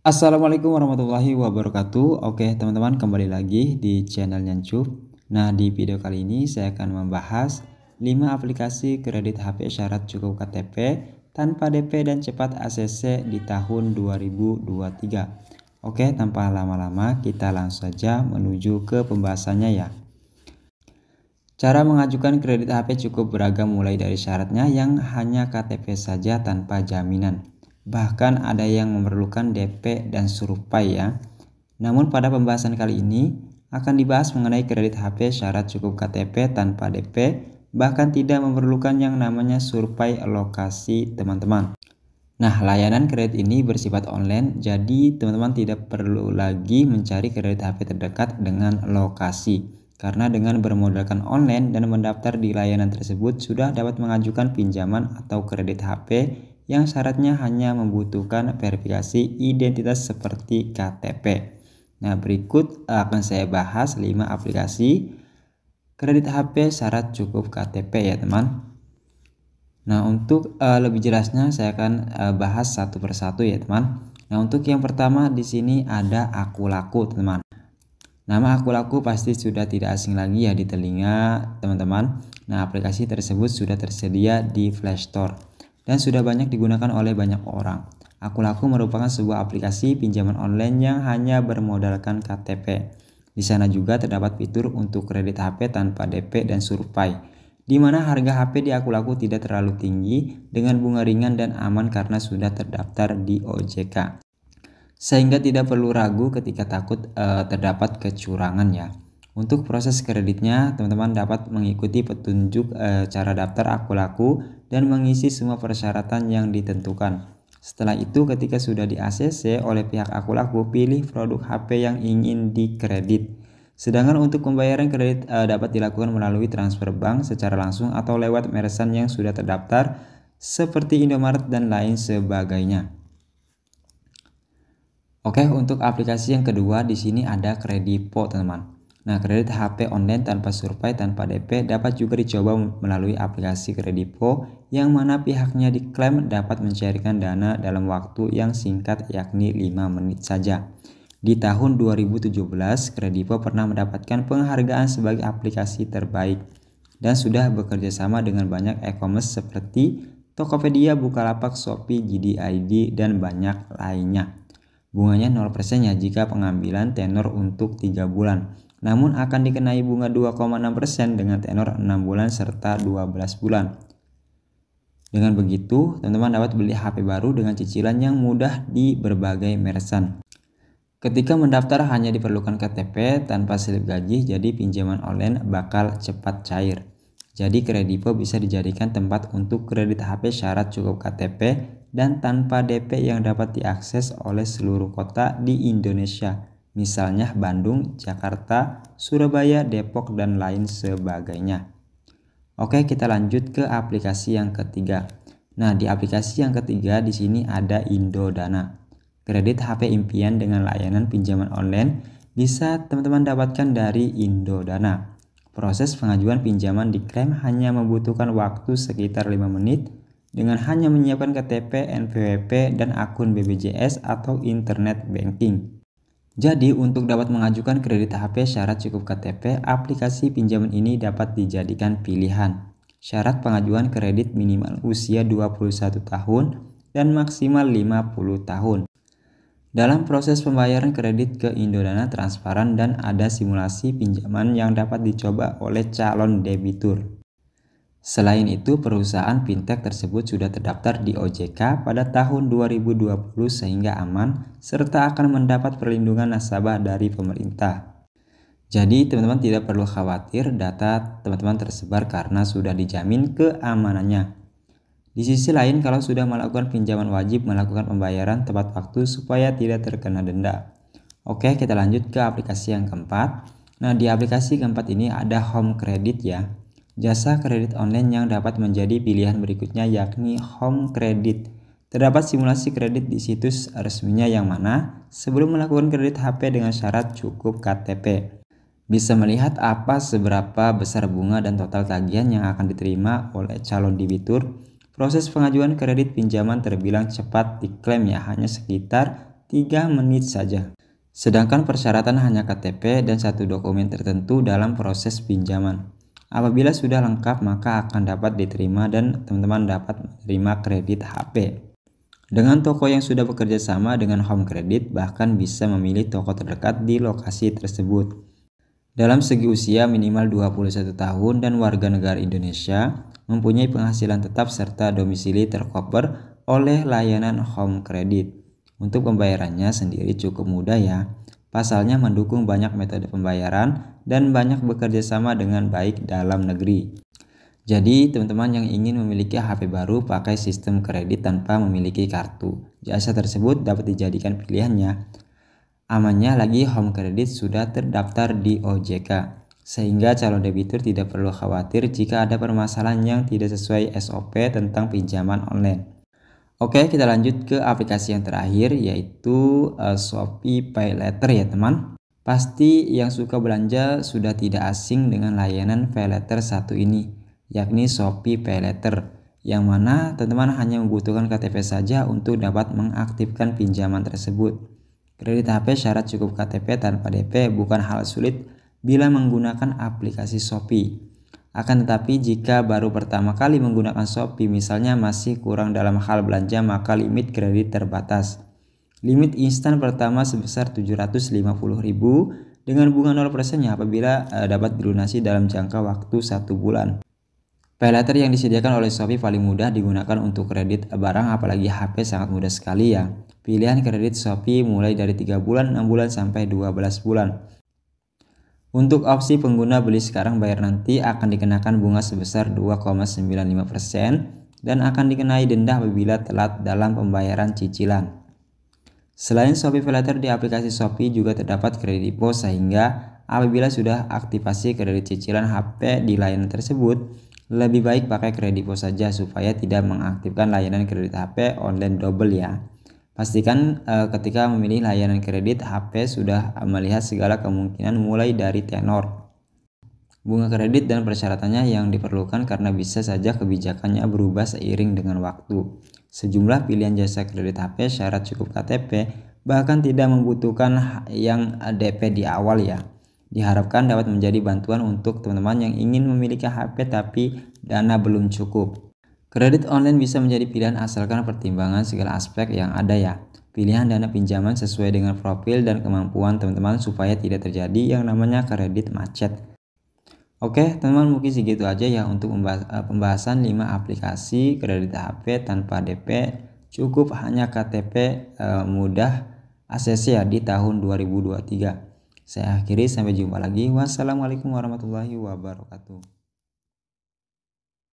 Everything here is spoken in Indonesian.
Assalamualaikum warahmatullahi wabarakatuh. Oke teman-teman, kembali lagi di channel Nyancup. Nah, di video kali ini saya akan membahas 5 aplikasi kredit HP syarat cukup KTP tanpa DP dan cepat ACC di tahun 2023. Oke, tanpa lama-lama kita langsung saja menuju ke pembahasannya ya. Cara mengajukan kredit HP cukup beragam, mulai dari syaratnya yang hanya KTP saja tanpa jaminan. Bahkan ada yang memerlukan DP dan survei ya. Namun pada pembahasan kali ini akan dibahas mengenai kredit HP syarat cukup KTP tanpa DP, bahkan tidak memerlukan yang namanya survei lokasi teman-teman. Nah, layanan kredit ini bersifat online, jadi teman-teman tidak perlu lagi mencari kredit HP terdekat dengan lokasi. Karena dengan bermodalkan online dan mendaftar di layanan tersebut sudah dapat mengajukan pinjaman atau kredit HP yang syaratnya hanya membutuhkan verifikasi identitas seperti KTP. Nah, berikut akan saya bahas 5 aplikasi kredit HP syarat cukup KTP ya teman. Nah, untuk lebih jelasnya saya akan bahas satu persatu ya teman. Nah, untuk yang pertama di sini ada Akulaku teman. Nama Akulaku pasti sudah tidak asing lagi ya di telinga teman-teman. Nah, aplikasi tersebut sudah tersedia di Play Store dan sudah banyak digunakan oleh banyak orang. Akulaku merupakan sebuah aplikasi pinjaman online yang hanya bermodalkan KTP. Di sana juga terdapat fitur untuk kredit HP tanpa DP dan survei, di mana harga HP di Akulaku tidak terlalu tinggi dengan bunga ringan dan aman karena sudah terdaftar di OJK. Sehingga tidak perlu ragu ketika takut terdapat kecurangan ya. Untuk proses kreditnya, teman-teman dapat mengikuti petunjuk cara daftar Akulaku dan mengisi semua persyaratan yang ditentukan. Setelah itu, ketika sudah di ACC oleh pihak Akulaku, pilih produk HP yang ingin dikredit. Sedangkan untuk pembayaran kredit dapat dilakukan melalui transfer bank secara langsung atau lewat merchant yang sudah terdaftar seperti Indomaret dan lain sebagainya. Oke, untuk aplikasi yang kedua di sini ada Kredipo, teman-teman. Nah, kredit HP online tanpa survei tanpa DP dapat juga dicoba melalui aplikasi Kredipo yang mana pihaknya diklaim dapat mencairkan dana dalam waktu yang singkat, yakni 5 menit saja. Di tahun 2017, Kredipo pernah mendapatkan penghargaan sebagai aplikasi terbaik dan sudah bekerja sama dengan banyak e-commerce seperti Tokopedia, Bukalapak, Shopee, JD.id, dan banyak lainnya. Bunganya 0% ya jika pengambilan tenor untuk 3 bulan. Namun akan dikenai bunga 2,6% dengan tenor 6 bulan serta 12 bulan. Dengan begitu, teman-teman dapat beli HP baru dengan cicilan yang mudah di berbagai merchant. Ketika mendaftar hanya diperlukan KTP tanpa slip gaji, jadi pinjaman online bakal cepat cair. Jadi Kredipo bisa dijadikan tempat untuk kredit HP syarat cukup KTP dan tanpa DP yang dapat diakses oleh seluruh kota di Indonesia. Misalnya Bandung, Jakarta, Surabaya, Depok, dan lain sebagainya. Oke, kita lanjut ke aplikasi yang ketiga. Nah, di aplikasi yang ketiga di sini ada Indodana. Kredit HP impian dengan layanan pinjaman online bisa teman-teman dapatkan dari Indodana. Proses pengajuan pinjaman diklaim hanya membutuhkan waktu sekitar 5 menit dengan hanya menyiapkan KTP, NPWP, dan akun BPJS atau internet banking. Jadi untuk dapat mengajukan kredit HP syarat cukup KTP, aplikasi pinjaman ini dapat dijadikan pilihan. Syarat pengajuan kredit minimal usia 21 tahun dan maksimal 50 tahun. Dalam proses pembayaran kredit ke Indodana transparan dan ada simulasi pinjaman yang dapat dicoba oleh calon debitur. Selain itu, perusahaan fintech tersebut sudah terdaftar di OJK pada tahun 2020 sehingga aman serta akan mendapat perlindungan nasabah dari pemerintah. Jadi teman-teman tidak perlu khawatir data teman-teman tersebar karena sudah dijamin keamanannya. Di sisi lain, kalau sudah melakukan pinjaman wajib melakukan pembayaran tepat waktu supaya tidak terkena denda. Oke, kita lanjut ke aplikasi yang keempat. Nah, di aplikasi keempat ini ada Home Credit ya. Jasa kredit online yang dapat menjadi pilihan berikutnya yakni Home Credit. Terdapat simulasi kredit di situs resminya yang mana sebelum melakukan kredit HP dengan syarat cukup KTP. Bisa melihat apa seberapa besar bunga dan total tagihan yang akan diterima oleh calon debitur. Proses pengajuan kredit pinjaman terbilang cepat, diklaim ya hanya sekitar 3 menit saja. Sedangkan persyaratan hanya KTP dan satu dokumen tertentu dalam proses pinjaman. Apabila sudah lengkap maka akan dapat diterima dan teman-teman dapat menerima kredit HP. Dengan toko yang sudah bekerja sama dengan Home Credit bahkan bisa memilih toko terdekat di lokasi tersebut. Dalam segi usia minimal 21 tahun dan warga negara Indonesia, mempunyai penghasilan tetap serta domisili tercover oleh layanan Home Credit. Untuk pembayarannya sendiri cukup mudah ya. Pasalnya mendukung banyak metode pembayaran dan banyak bekerja sama dengan baik dalam negeri. Jadi teman-teman yang ingin memiliki HP baru pakai sistem kredit tanpa memiliki kartu, jasa tersebut dapat dijadikan pilihannya. Amannya lagi Home Credit sudah terdaftar di OJK, sehingga calon debitur tidak perlu khawatir jika ada permasalahan yang tidak sesuai SOP tentang pinjaman online. Oke, kita lanjut ke aplikasi yang terakhir yaitu Shopee Pay Later ya teman. Pasti yang suka belanja sudah tidak asing dengan layanan Pay Later satu ini, yakni Shopee Pay Later, yang mana teman-teman hanya membutuhkan KTP saja untuk dapat mengaktifkan pinjaman tersebut. Kredit HP syarat cukup KTP tanpa DP bukan hal sulit bila menggunakan aplikasi Shopee. Akan tetapi jika baru pertama kali menggunakan Shopee misalnya masih kurang dalam hal belanja maka limit kredit terbatas. Limit instan pertama sebesar 750.000 dengan bunga 0% apabila dapat dilunasi dalam jangka waktu 1 bulan. Paylater yang disediakan oleh Shopee paling mudah digunakan untuk kredit barang apalagi HP sangat mudah sekali ya. Pilihan kredit Shopee mulai dari 3 bulan, 6 bulan sampai 12 bulan. Untuk opsi pengguna beli sekarang bayar nanti akan dikenakan bunga sebesar 2,95% dan akan dikenai denda apabila telat dalam pembayaran cicilan. Selain Shopee Paylater di aplikasi Shopee juga terdapat Kredipo sehingga apabila sudah aktivasi kredit cicilan HP di layanan tersebut, lebih baik pakai Kredipo saja supaya tidak mengaktifkan layanan kredit HP online double ya. Pastikan ketika memilih layanan kredit HP sudah melihat segala kemungkinan mulai dari tenor, bunga kredit dan persyaratannya yang diperlukan karena bisa saja kebijakannya berubah seiring dengan waktu. Sejumlah pilihan jasa kredit HP syarat cukup KTP bahkan tidak membutuhkan yang DP di awal ya. Diharapkan dapat menjadi bantuan untuk teman-teman yang ingin memiliki HP tapi dana belum cukup. Kredit online bisa menjadi pilihan asalkan pertimbangan segala aspek yang ada ya. Pilihan dana pinjaman sesuai dengan profil dan kemampuan teman-teman supaya tidak terjadi yang namanya kredit macet. Oke teman-teman, mungkin segitu aja ya untuk pembahasan 5 aplikasi kredit HP tanpa DP cukup hanya KTP mudah ACC ya di tahun 2023. Saya akhiri, sampai jumpa lagi. Wassalamualaikum warahmatullahi wabarakatuh.